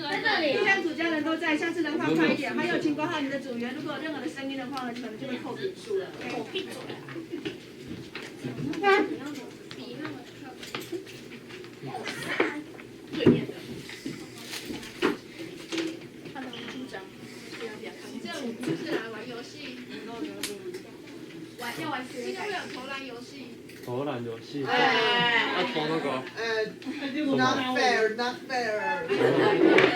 在这里，像主家人都在，下次的话快一点。还有请管好你的组员，如果有任何的声音的话呢，可能就会扣点数了。我闭嘴。对面的。看到组长，这5次来玩游戏。要玩今天会有投篮游戏。投篮游戏。要投那个。Not fair, not fair.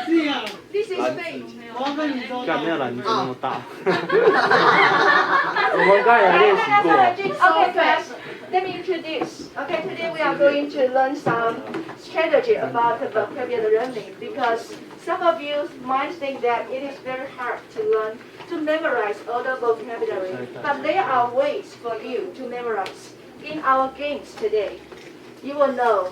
是啊。This is fake。我要跟你说。干没有篮球那么大。我们刚才有练习过。Okay, class. Let me introduce. Okay, today we are going to learn some strategy about the vocabulary learning because some of you might think that it is very hard to learn to memorize all the vocabulary, but there are ways for you to memorize. In our games today, you will know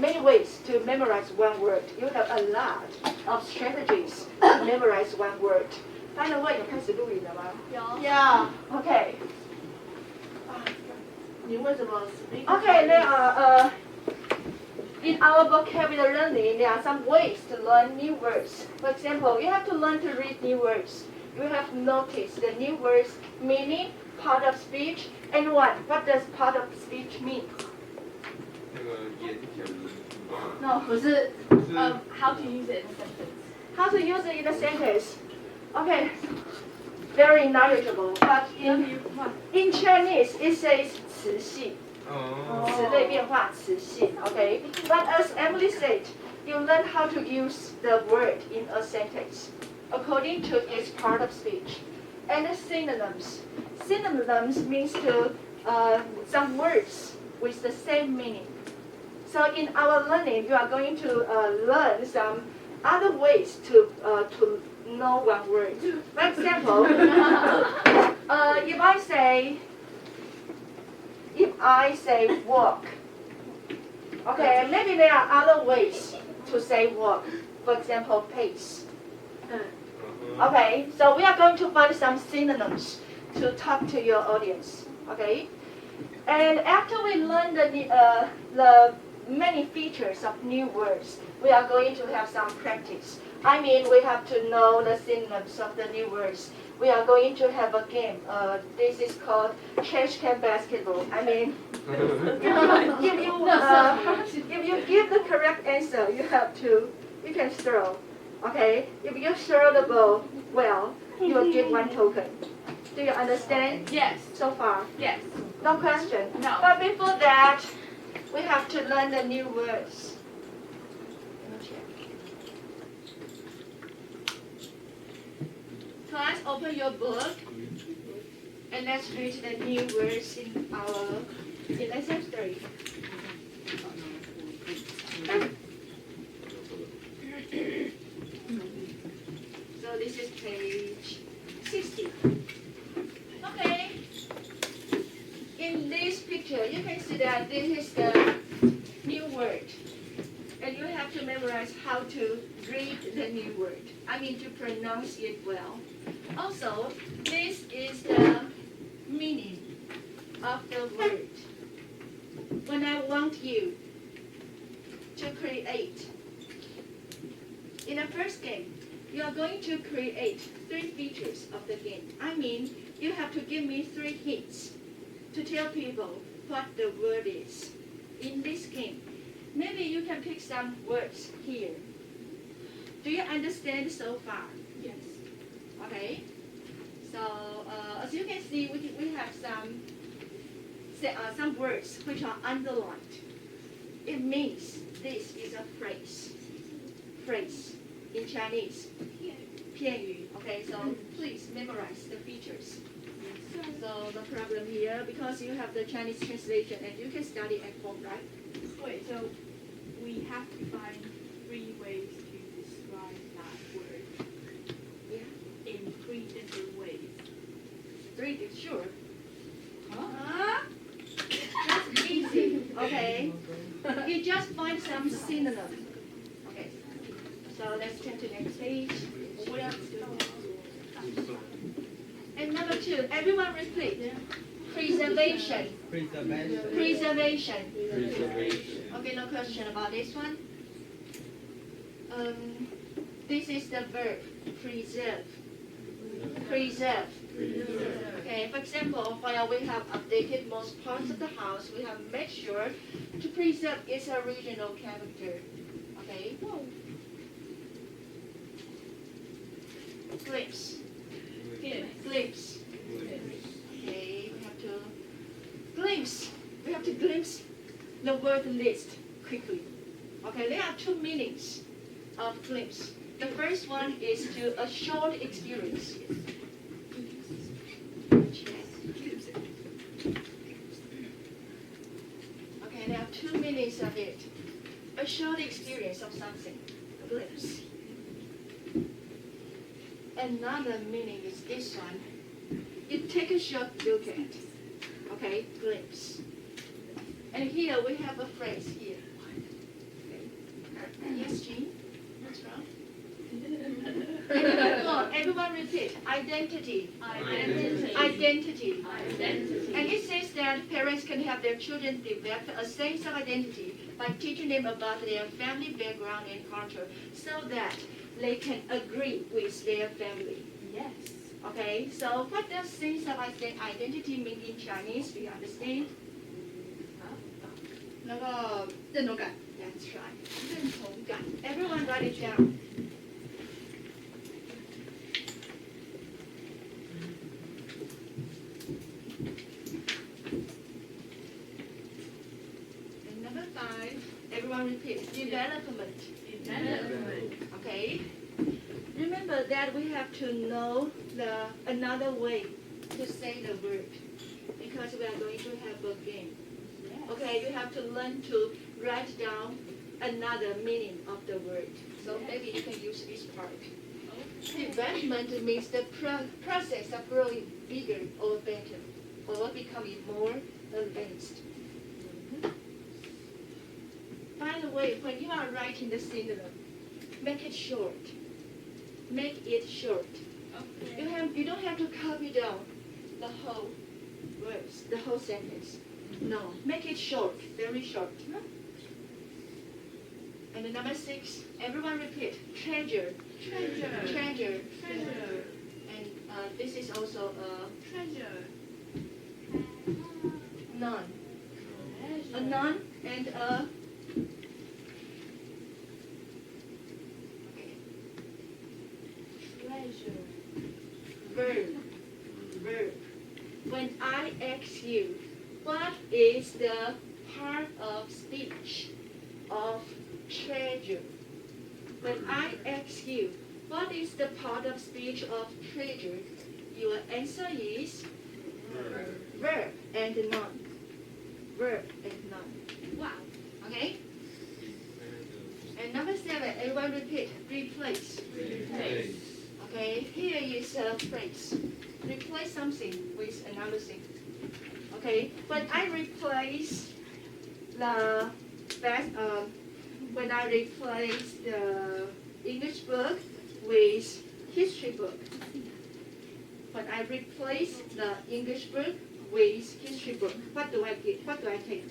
many ways to memorize one word. You have a lot of strategies to memorize one word. By the way, 有开始录影了吗？有。Okay. 你为什么 Okay, there are in our vocabulary learning, there are some ways to learn new words. For example, you have to learn to read new words. You have to notice the new words meaning, part of speech, and what? What does part of speech mean? No, 不是 how to use it in a sentence. How to use it in a sentence? Okay, very knowledgeable. But in Chinese, it says 词性，词类变化词性 ，OK. But as Emily said, you learn how to use the word in a sentence according to its part of speech. And synonyms. Synonyms means to some words with the same meaning. So in our learning, you are going to learn some other ways to know one word. For example, if I say walk, okay, maybe there are other ways to say walk. For example, pace. Okay, so we are going to find some synonyms to talk to your audience. Okay, and after we learn the many features of new words, we are going to have some practice. I mean, we have to know the synonyms of the new words. We are going to have a game. This is called trash can basketball. I mean, if you give the correct answer, you can throw. Okay, if you throw the ball well, you will get 1 token. Do you understand? Yes. So far? Yes. No question? No. But before that, we have to learn the new words. Class, open your book and let's read the new words in lesson 3. So this is page 60. Okay. In this picture, you can see that this is the new word. And you have to memorize how to read the new word. I mean to pronounce it well. Also, this is the meaning of the word. When I want you to create, in the first game, you are going to create 3 features of the game. I mean, you have to give me 3 hints to tell people what the word is. In this game, maybe you can pick some words here. Do you understand so far? Yes. Okay. So as you can see, we have some words which are underlined. It means this is a phrase. Phrase in Chinese. 片语. Okay. So please memorize the features. So the problem here, because you have the Chinese translation and you can study at home, right? Wait, so we have to find 3 ways to describe that word. Yeah. In 3 different ways. 3, sure. Huh? That's easy. Okay. You just find some synonym. Okay. So let's turn to the next page. And number 2, everyone repeat. Preservation. Preservation. Okay, no question about this one. This is the verb, preserve. Preserve. Okay, for example, while we have updated most parts of the house, we have made sure to preserve its original character. Okay. Glimpse. Glimpse. Okay, we have to glimpse. We have to glimpse the word list quickly. Okay, there are two meanings of glimpse. The first one is to a short experience. Okay, there are two meanings of it. A short experience of something, a glimpse. Another meaning is this one. You take a short look at. Okay, glimpse. And here we have a phrase here. Okay. Yes, Jean? What's wrong? Everyone repeat. Identity. Identity. Identity. Identity. And it says that parents can help their children develop a sense of identity by teaching them about their family background and culture so that they can agree with their family. Yes. Okay, so what does sense of identity mean in Chinese? Do you understand? 那个认同感。 That's right. 认同感. Everyone write it down. And number 5, everyone repeat. Development. Development. Okay. Remember that we have to know another way to say the word because we are going to have a game. Okay, you have to learn to write down another meaning of the word. So maybe you can use this part. Development means the process of growing bigger or better or becoming more advanced. By the way, when you are writing the synonym, make it short. Make it short. Okay. You don't have to copy down the whole words, the whole sentence. No, make it short, very short. And then number 6, everyone repeat. Treasure. Treasure. Treasure. Treasure. And this is also a Treasure. noun. A noun and a Treasure. verb. Verb. When I ask you, what is the part of speech of treasure? When I ask you, what is the part of speech of treasure? Your answer is verb and noun. Verb and noun. Wow. Okay? And number 7, everyone repeat. Replace. Replace. Okay, here is a phrase. Replace something with another thing. Okay, when I replace the English book with history book. When I replace the English book with history book, what do I get? What do I take?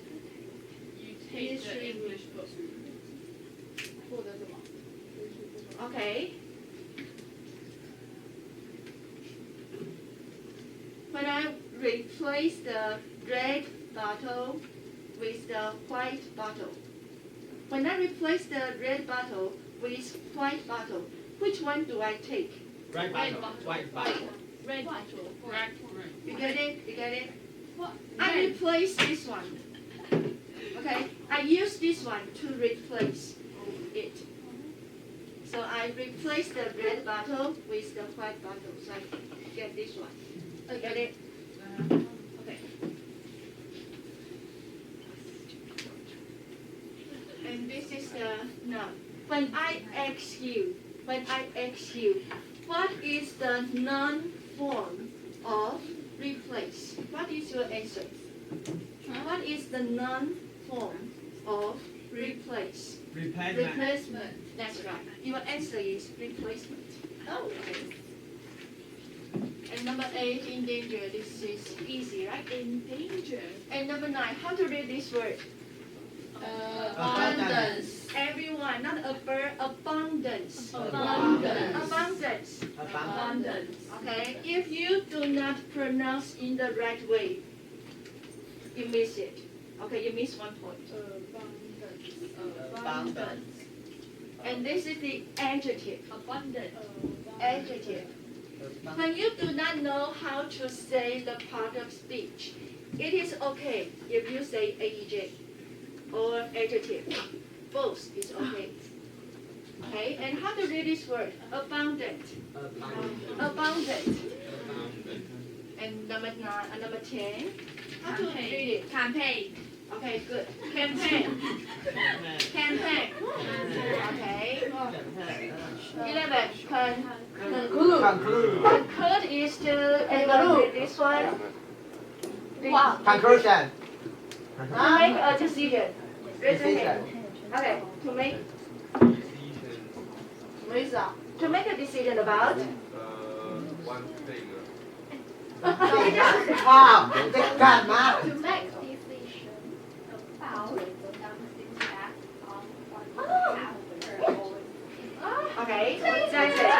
You take the English book. Okay. When I replace the red bottle with the white bottle. When I replace the red bottle with white bottle, which one do I take? Red bottle. White bottle. Red bottle. You get it? You get it? What? I replace this one. Okay? I use this one to replace it. So I replace the red bottle with the white bottle. So I get this one. You get it? Okay. And this is the noun. When I ask you, what is the noun form of replace? What is your answer? What is the noun form of replace? Replacement. That's right. Your answer is replacement. Oh, okay. And number 8, in danger. This is easy, right? In danger. And number 9, how to read this word? Abundance. Everyone one, not abundance. Abundance. Abundance. Okay, if you do not pronounce in the right way, you miss it. Okay, you miss 1 point. Abundance. And this is the adjective. Abundant. Adjective. When you do not know how to say the part of speech, it is okay if you say adjective or adjective. Both is okay. Okay, and how to read this word? Abundant. Abundant. And number 10. How to read it? Campaign. Okay, good. Campaign. Campaign. Okay. 11. Conclude. Conclude is to evaluate this one. Conclusion. To make a decision. Raise your hand. Okay. To make 什么意思啊？ to make a decision about. one thing. 哇，你在干嘛？ To make decision about something that Okay. That's it.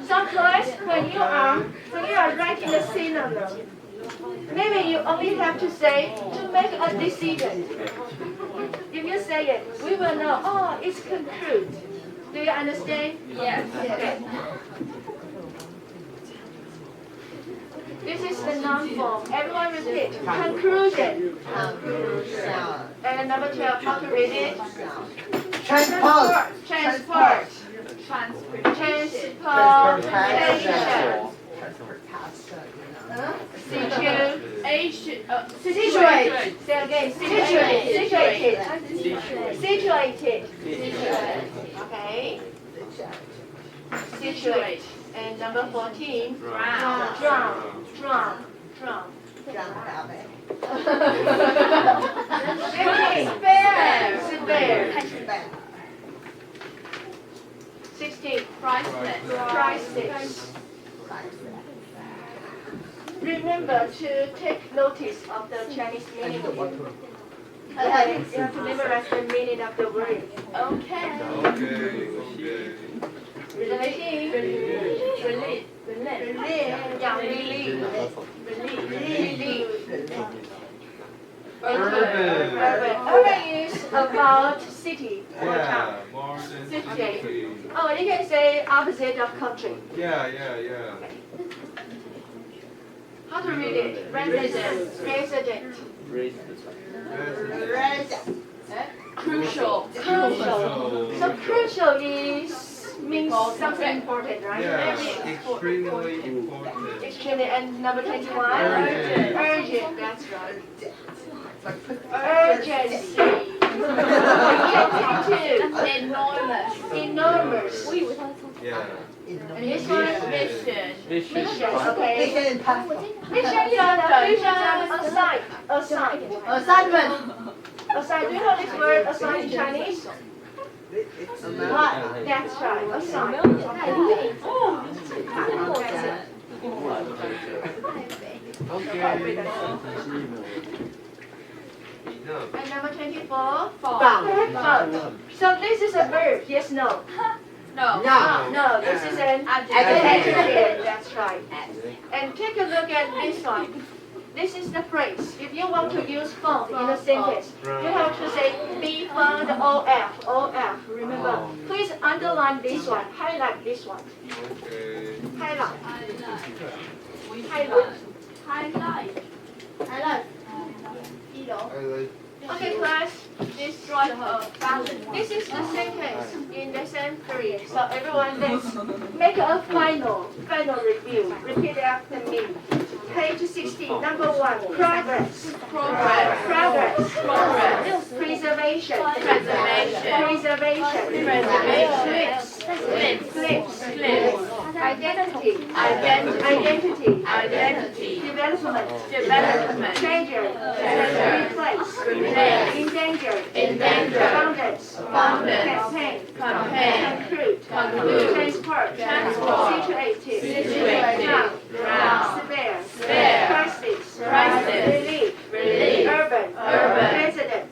So class, when you are writing the synonym, maybe you only have to say to make a decision. If you say it, we will know. Oh, it's conclude. Do you understand? Yes. Okay. This is the noun form. Everyone repeat. Conclusion. And number 12, how to read it? Transport. Transport. Transportation. Situate. Say again. Situated. Okay. Situate. And number 14. Drown. Spare. 16. Priceless. Remember to take notice of the Chinese meaning. Okay, you have to memorize the meaning of the word. Okay. Okay. Relief. Urban is about city or town. Yeah, more than City. city. Oh, you can say opposite of country. Yeah. How to read it? Resident. Crucial. So crucial means something important, right? Yeah, extremely important. Extremely. And number 21? Urgent. That's right. Urgency. 22. Enormous. Yeah. And this one? Mission. Mission. Okay. Mission. Mission, you know, assign. Assign. Do you know this word assign in Chinese? What? That's right. Assign. And number 24? Vote. So this is a verb, yes, no? No, this is an adjective. That's right. And take a look at this one. This is the phrase. If you want to use phone in a sentence, you have to say be found OF. Remember, please underline this one, highlight this one. Okay. Highlight. Okay, class, this is the sentence in lesson 3. So everyone, let's make a final review. Repeat after me. Page 16, number 1, progress. Preservation. Identity. Development. Treasure. Replace. Endanger. Campaign. Conclude. Transport. Situated. Spare. Crisis. Relief. Urban. Resident.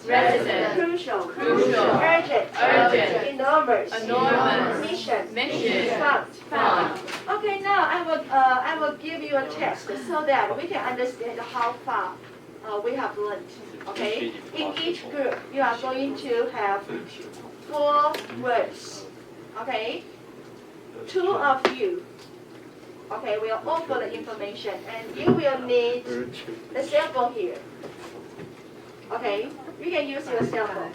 Crucial. Urgent. enormous. Enormous. Mission. Mission. Fun. Okay, now I will give you a test so that we can understand how far we have learned. Okay. In each group, you are going to have 4 words. Okay. 2 of you. Okay, will offer the information, and you will need the cell phone here. Okay, you can use your cell phone.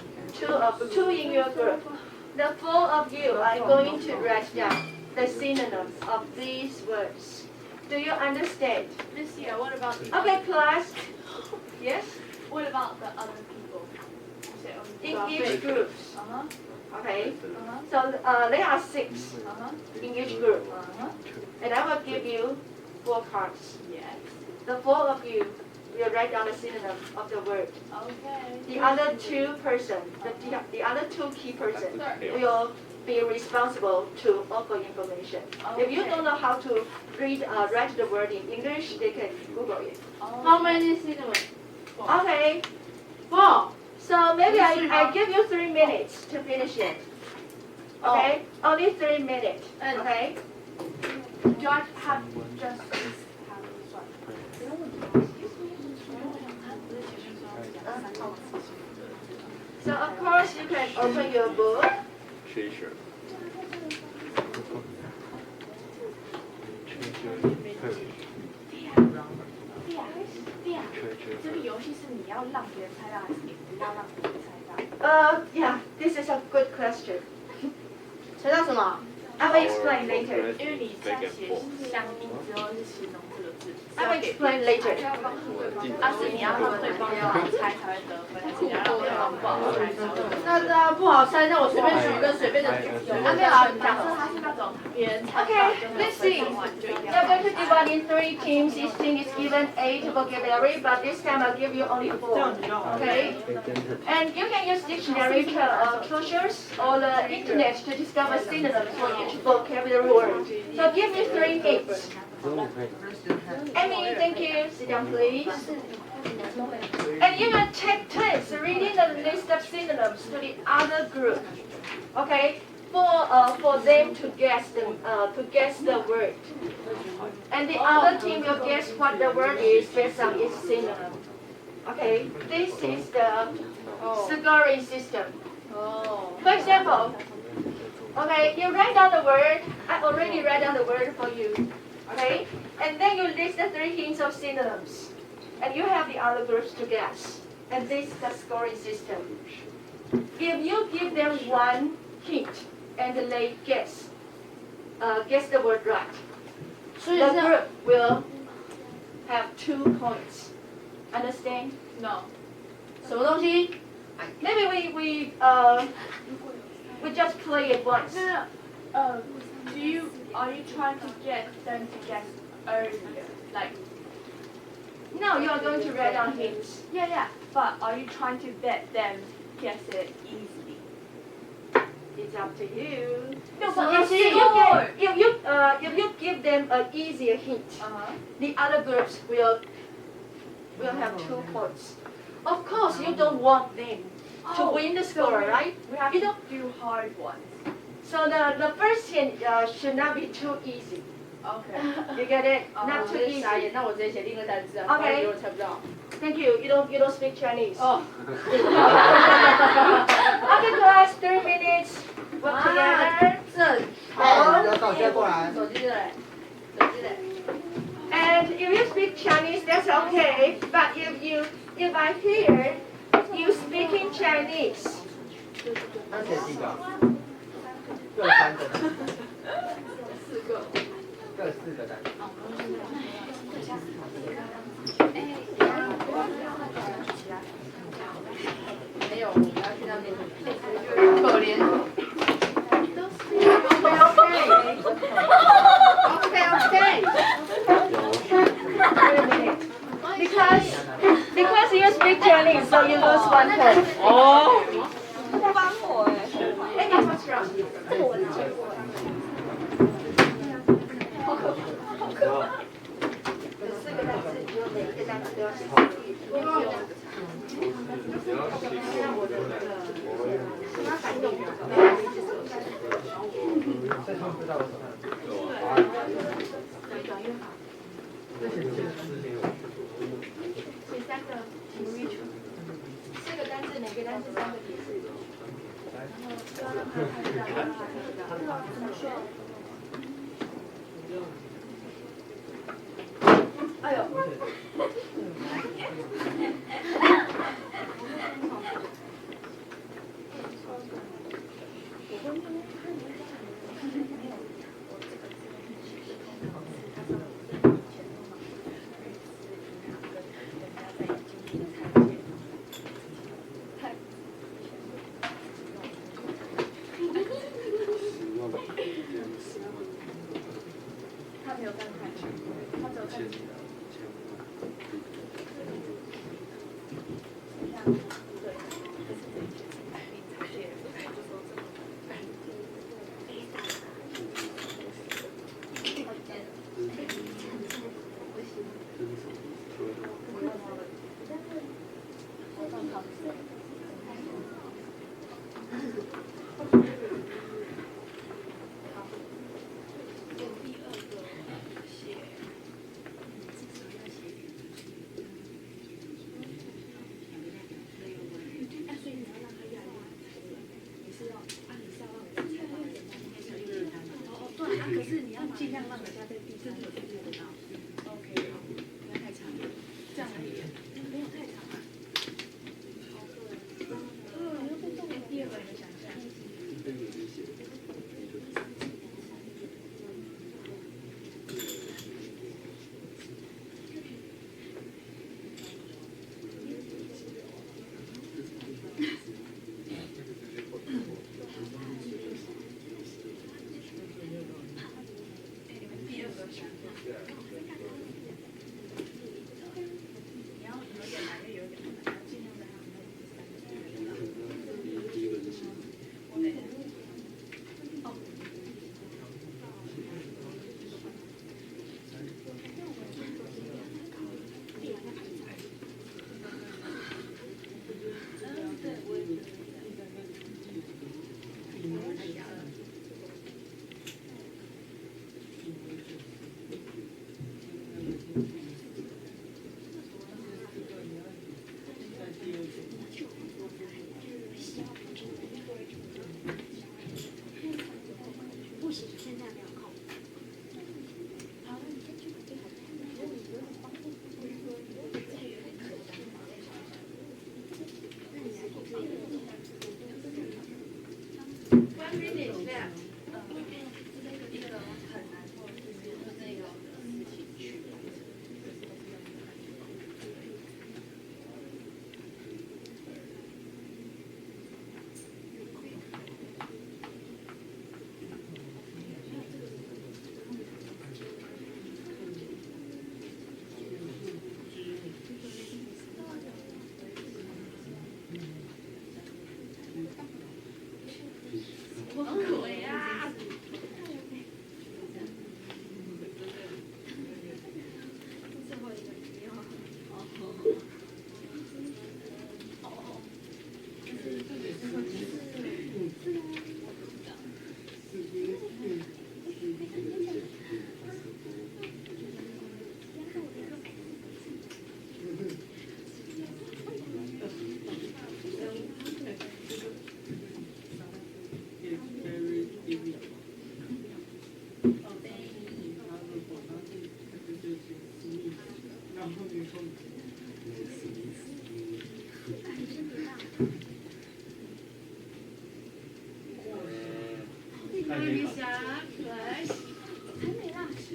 2 in your group. The 4 of you are going to write down the synonyms of these words. Do you understand? Miss Sia, what about the Okay, class. Yes. what about the other people? You said only In 12. each group. Uh-huh. Okay. Uh-huh. So there are 6 Uh-huh. in each group, Uh-huh. and I will give you 4 cards. Yes. The 4 of you will write down the synonym of the word. Okay. The other 2 person, the other 2 key person will be responsible to offer information. If you don't know how to write the word in English, they can Google it. How many synonyms? Okay. 4. So maybe I give you 3 minutes to finish it. Okay? Only 3 minutes. Okay? Do I have just have this one? So of course you can open your book. 学一学。这个游戏是你要让别人猜到，还是你不要让别人猜到？ Yeah, this is a good question. 猜到什么？ I will explain later. 因为你在写相应之后是形容这个字。 I will explain later. 是你要让对方要来猜才会得分，还是你要让对方不好猜才会得分？那当然不好猜，那我随便取一个随便的有没有啊，假设他是那种别人猜到 Okay, 就没有 let's 分 see. 的话，你就一定 We 要 are going to divide in 3 teams. Each team is given 8 vocabulary, but this time I'll give you only 4. Okay? And you can use dictionary closures or the internet to discover synonyms for each vocabulary word. So give me 3 minutes. Amy, thank you. Sit down, please. And you will take turns reading the list of synonyms to the other group. Okay? For them to guess the word. And the other team will guess what the word is based on its synonym. Okay? This is the scoring system. For example, okay, you write down the word. I already write down the word for you. Okay? And then you list the 3 hints of synonyms. And you have the other groups to guess. And this is the scoring system. If you give them 1 hint and they guess the word right, the group will have 2 points. Understand? No. 什么东西？ Maybe we just play it once. Are you trying to get them to guess earlier? Like, No, you are going to write down hints. yeah. But are you trying to let them guess it easily? It's up to you. No, So but if you give them an easier hint, the other groups will have 2 points. Of course, you don't want them to win the score, right? We have You to don't. do hard ones. So the first hint should not be too easy. Okay. You get it? Not 我 too 直接傻 easy. 眼，那我直接写另一个单词啊， OK 不然有人猜不到。 Thank you. You don't speak Chinese. 哦， Okay, class, 3 minutes. Work together. 这哎，有手接过来。手机的嘞，手机嘞。 And if you speak Chinese, that's okay. But if I hear you speaking Chinese, 那写几个？各3个。各4个单词。没有，我们要去那边。可怜。Okay. Because you speak Chinese, so you lose 1 point. 哦。 Amy, what's wrong? 4个单词，只有每一个单词都要写4个。你要写过道我看。越短越好。这写4写3个题目4个单字，每个单字3个提示。然后就要让他看到，让他看到。怎么说？哎呦！他没有看，他只有看。可是你要尽量让人家在第3个看得到。OK， 不要太长，这样而已，没有太长啊。第2个你想一下。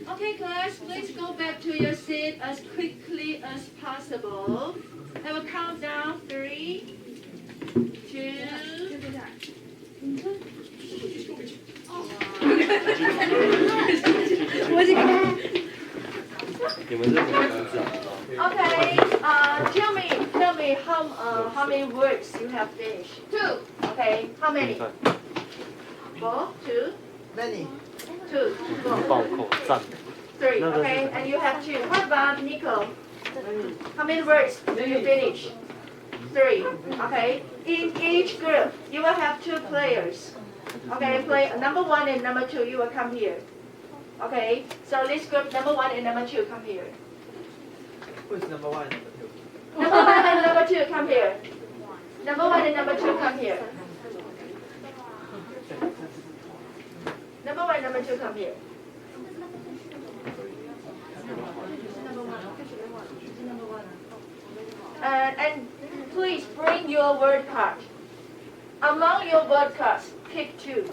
Okay, class, please go back to your seat as quickly as possible. I will count down 3, 2. 你们这什么单字啊？ Okay, tell me how many words you have finished. 2. Okay, how many? 4, 2, Many. 2, 暴扣赞。 3. Okay, and you have 2. What about Nico? How many words do you finish? 3. Okay. In each group, you will have 2 players. Okay, play number 1 and number 2. You will come here. Okay, so this group number 1 and number 2 come here. Who is number one and number two? Number 1 and number 2 come here. Number 1 and number 2 come here. Number 1 and number 2 come here. And please bring your word card. Among your word cards, pick 2.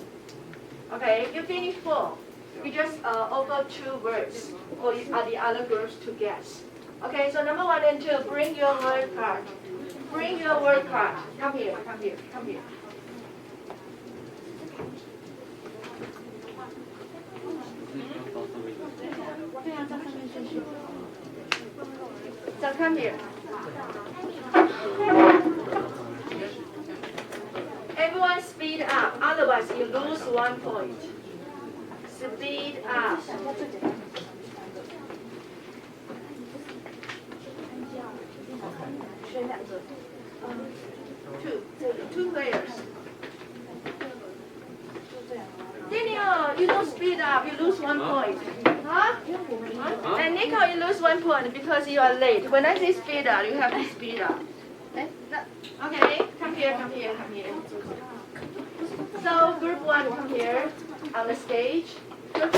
Okay, you finish 4. You just over 2 words for the other groups to guess. Okay, so number 1 and 2, bring your word card. Bring your word card. Come here, come here, come here. So come here. Everyone speed up, otherwise you lose 1 point. Speed up. 2 players. Daniel, you don't speed up, you lose 1 point. Huh? And Nico, you lose 1 point because you are late. When I say speed up, you have to speed up. Okay, come here, come here, come here. So group 1, come here on the stage. Group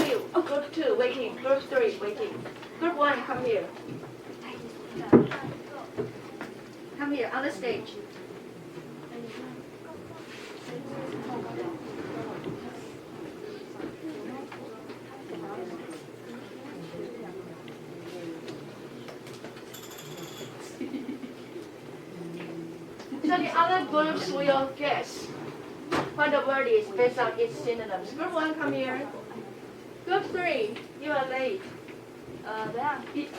2, waiting. Group 3, waiting. Group 1, come here. Come here on the stage. So the other groups will guess what the word is based on its synonyms. Group 1, come here. Group 3, you are late.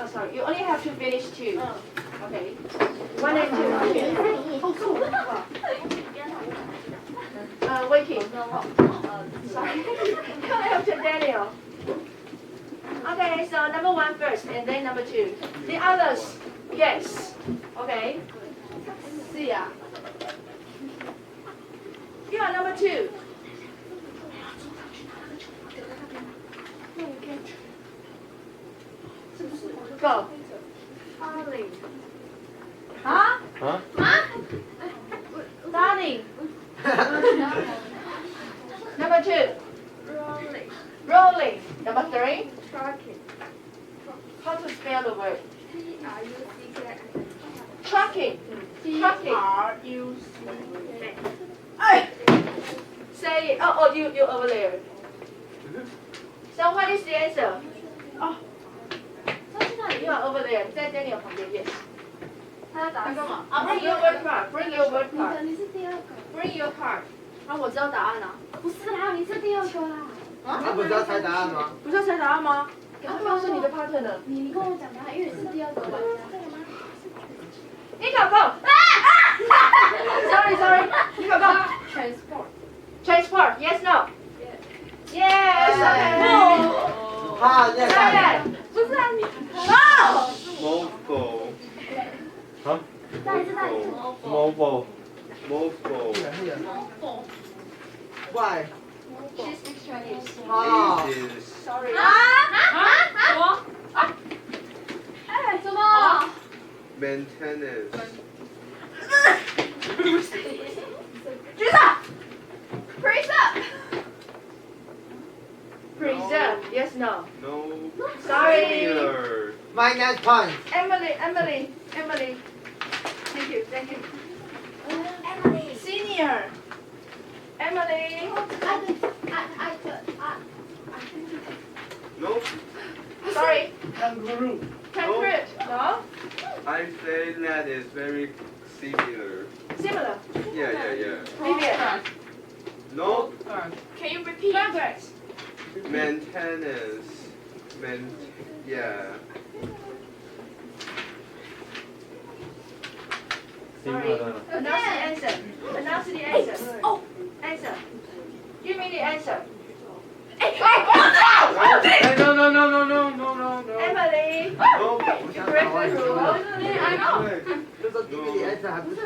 Sorry, you only have to finish 2. Okay. 1 and 2, come here. Waiting. Sorry. Come help to Daniel. Okay, so number 1 first, and then number 2. The others, guess. Okay. See ya. You are number 2. Go. Darling. Huh? Huh? Darling. Number 2. Rolling. Number 3. How to spell the word? Trucking. Trucking. Say it. Oh, you over there. So what is the answer? Oh. You are over there. 在 Daniel 旁边 yes. 他要答案干嘛？ Bring your word card. Bring your word 你的 card. 你是第二个。 Bring your card. 啊，我知道答案了。不是啦，你是第二个啦。他不是要猜答案吗？不是要猜答案吗？他告诉你的 partner 呢？你跟我讲答案，因为你是第二个玩家。你搞够。Sorry. 你搞够。Transport. Yes, no. Yes. Okay. 他在猜。不是啊，你。 Mobile. 啊再一次。 ？Mobile。 Mobile. Why? She speaks Chinese. Oh. Is Sorry. 哎，什么？ maintenance. 举手。Preserve. Yes, no. No. Sorry. Similar. Minus point. Emily. Thank you. Senior. Emily. No. Sorry. Kangaroo. Temperate. No. I say that is very similar. Similar. Yeah. Previous. No. Can you repeat? Progress. Maintenance. Yeah. Sorry. Announce the answer. Oh. Answer. Give me the answer. No. Emily. No. You break the rule. I know. 说 give me the answer 还不是？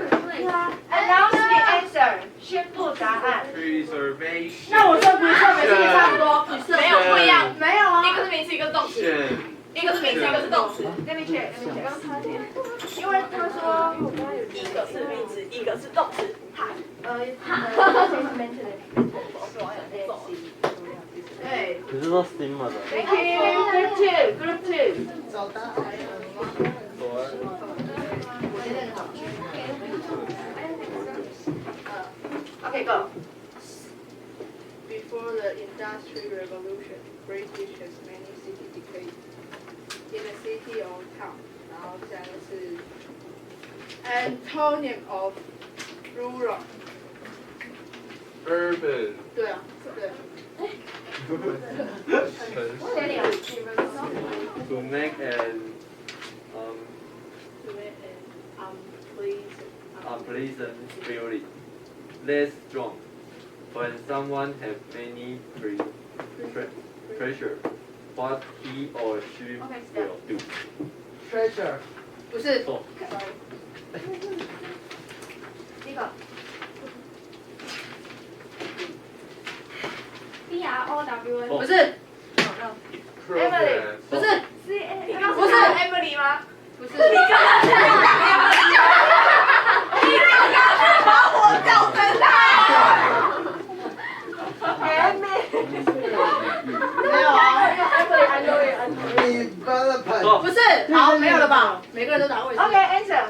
Announce the answer， 宣布答案。 Preservation。那我说 preserve 是不是差不多？没有不一样，没有啊。一个是名词，一个是动词，一个是名词，一个是动词。 Let me check， 因为他说一个是名词，一个是动词。对。你是说 STEAM 吗？ Thank you. Group two. 找答案。 Okay, go. Before the Industrial Revolution, British has many city decades. In a city or town, 然后下一个是 Antonym of rural. Urban。对啊，对。 To make an To make an unpleasant feeling. Less strong. When someone has many pressure, what he or she will do. Treasure。不是。错。第一个。 BROWN 不是。Emily 不是。你刚不是 Emily 吗？不是。你刚刚是 Emily 吗？你刚刚是把我叫成他。没有啊 ，Emily，I Development。不是。好，没有了吧？每个人都答过一次。OK，answer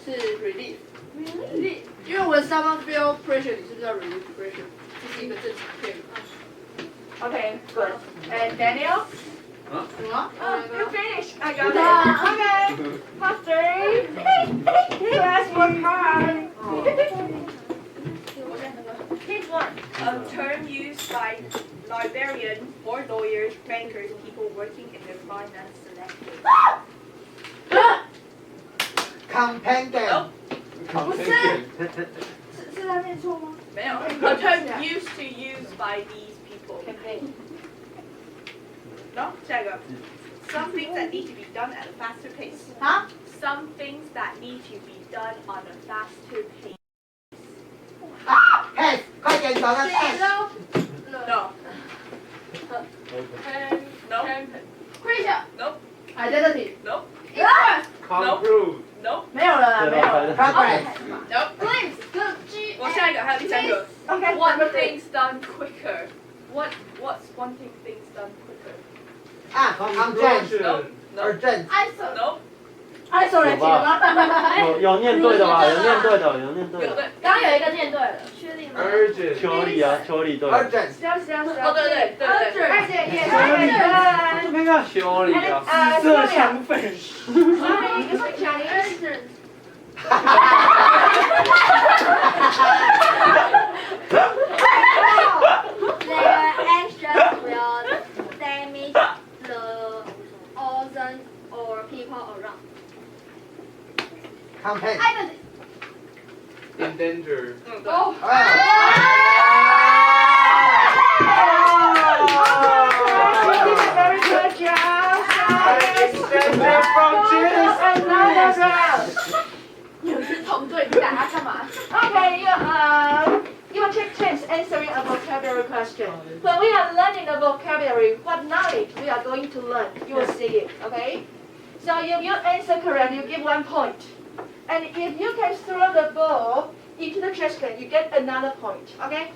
是 relief。因为when someone feel pressure， 你是不是要 relieve pressure？ 这是一个正常片语。OK，good。And Daniel？ 什么 You finished. I got it. Okay. Master. Class work hard. Here's one. A term used by librarians or lawyers, bankers, people working in the finance sector. Companion。不是。是他念错吗？没有 A term used to use by these people. Campaign. No, 下一个 Some things that need to be done at a faster pace. 啊？ Some things that need to be done on a faster pace. 嘿，快点找个 pass。 No. No. Creature. No. Identity. No. Conclude。 No. 没有了啦，没有了。 Progress。 No. Claims. Good. G. 我下一个还有第三个 Okay. One thing's done quicker. What's one thing's done quicker? 啊 ，urgent。 No. No. urgent。 No. Isolate 吗？有念对的吧？有念对的，有念对的。有对。刚刚有一个念对了。确定吗 Urgent。秋丽啊，秋丽对。 urgent。哦，对对对对。二姐也是。那个修理啊。紫色香粉。 Their actions will damage the ozone or people around. Campaign。 Endanger。 Oh. Very good job. Extended from Jesus. Another round. 有是同队，你打他干嘛？ Okay, you will take turns answering a vocabulary question. When we are learning the vocabulary, what knowledge we are going to learn, you will see it, okay? So if you answer correct, you give 1 point. And if you can throw the ball into the trash can, you get another point, okay?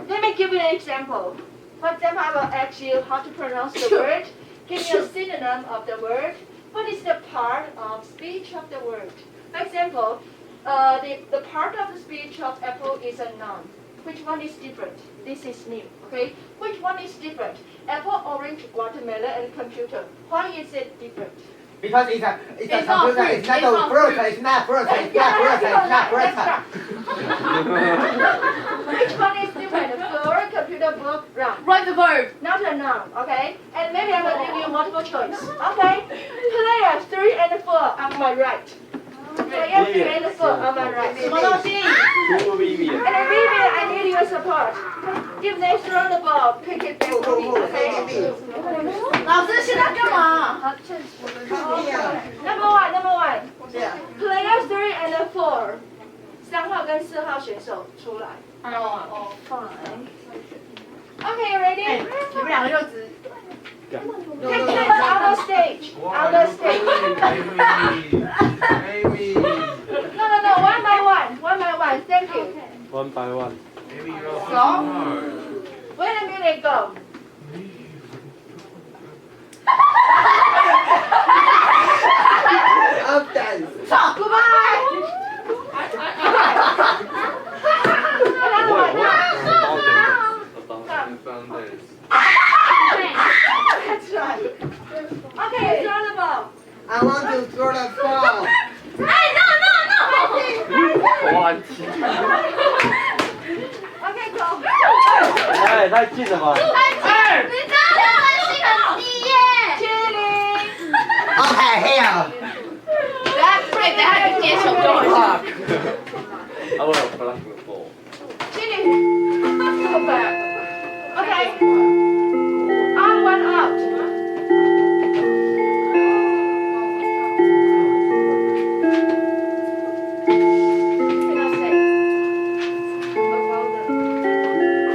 Let me give you an example. For example, I will ask you how to pronounce the word. Give me a synonym of the word. What is the part of speech of the word? For example, the part of the speech of apple is a noun. Which one is different? This is new, okay? Which one is different? Apple, orange, watermelon, and computer. Why is it different? Because it's a computer. It's not a fruit. It's not fruit. It's not fruit. It's not fruit. Which one is different? Floor, computer, book, round. Write the verb. Not a noun, okay? And maybe I will give you multiple choice. Okay? Player 3 and 4 on my right. Player 3 and 4 on my right. 什么东西？ Two Vivian. And Vivian, I need your support. If next round the ball, pick it back for me, okay? 老师现在干嘛？ Number one. Player 3 and 4. 3号跟4号选手出来。Okay, ready? 你们两个就只 Take kids out of stage. Out of stage. Amy. No. One by one. Thank you. 1 by 1。 Amy, you're Go. Wait a minute, go. I'm done. Goodbye. Another one. I found this. That's right. Okay, throw the ball. I want to throw the ball. Okay, go. 哎，太近了吧？ Chilling. Okay, here. 等下就接球就回去。 I will flash the ball. Chilling. Go back. Okay. On, one out.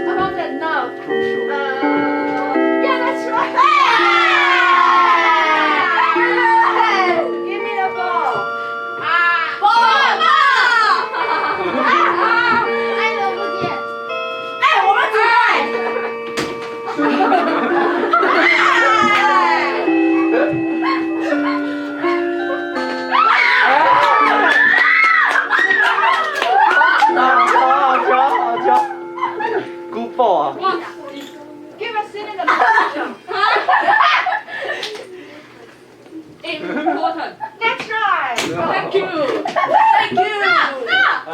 About the no. Yeah, that's right. Give me the ball. Good ball 啊！ Give us in the position. Important. Next try. Thank you. 哎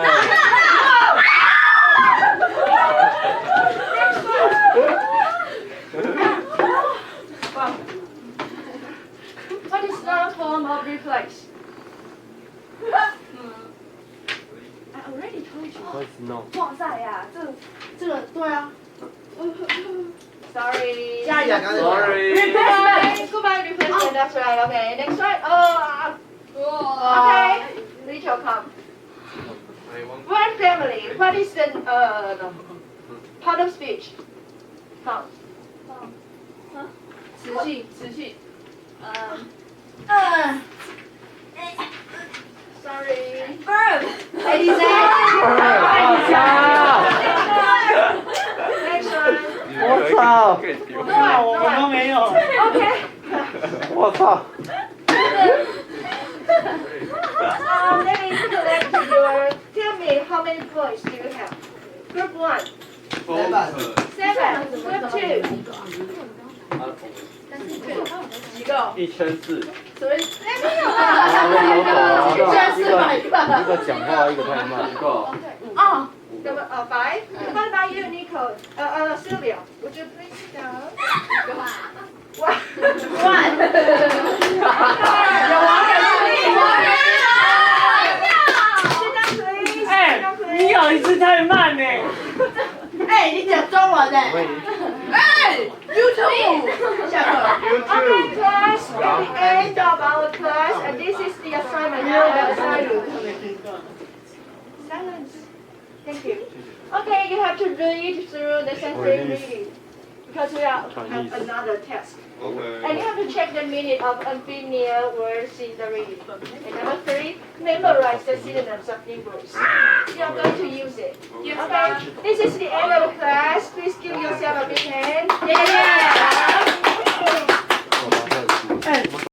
What is the form of reflex? I already told you. What's no? 哇塞呀，这个对啊。 Sorry. 下一个刚才 Sorry. Goodbye, replacement. That's right. Okay. Next try. Okay. Rachel, come. I want One family. What is the part of speech? Come. 瓷器。 Sorry. Verb. Ladies Next one. 我操！ No, 我们都没有。 Okay. 我操！ Let me collect your. Tell me how many points do you have? Group 1, 7. Group 2. 几个？ 1004。所以没有啊，140一个讲话，一个太慢。啊， Number 5. What about you, Nico? Sylvia, would you please sit down? One. 有王者Sit down, please. 哎 Sit down, please. 你有一次太慢呢。哎，你讲中文呢？哎，YouTube 下课。 Okay, class, at the end of our class, and this is the assignment. Now I assign you. Silence. Thank you. Okay, you have to read through the sensory reading because we have another test. Okay. And you have to check the meaning of unfamiliar words in the reading. And number 3, memorize the synonyms of new words. You are going to use it. Okay, this is the end of the class.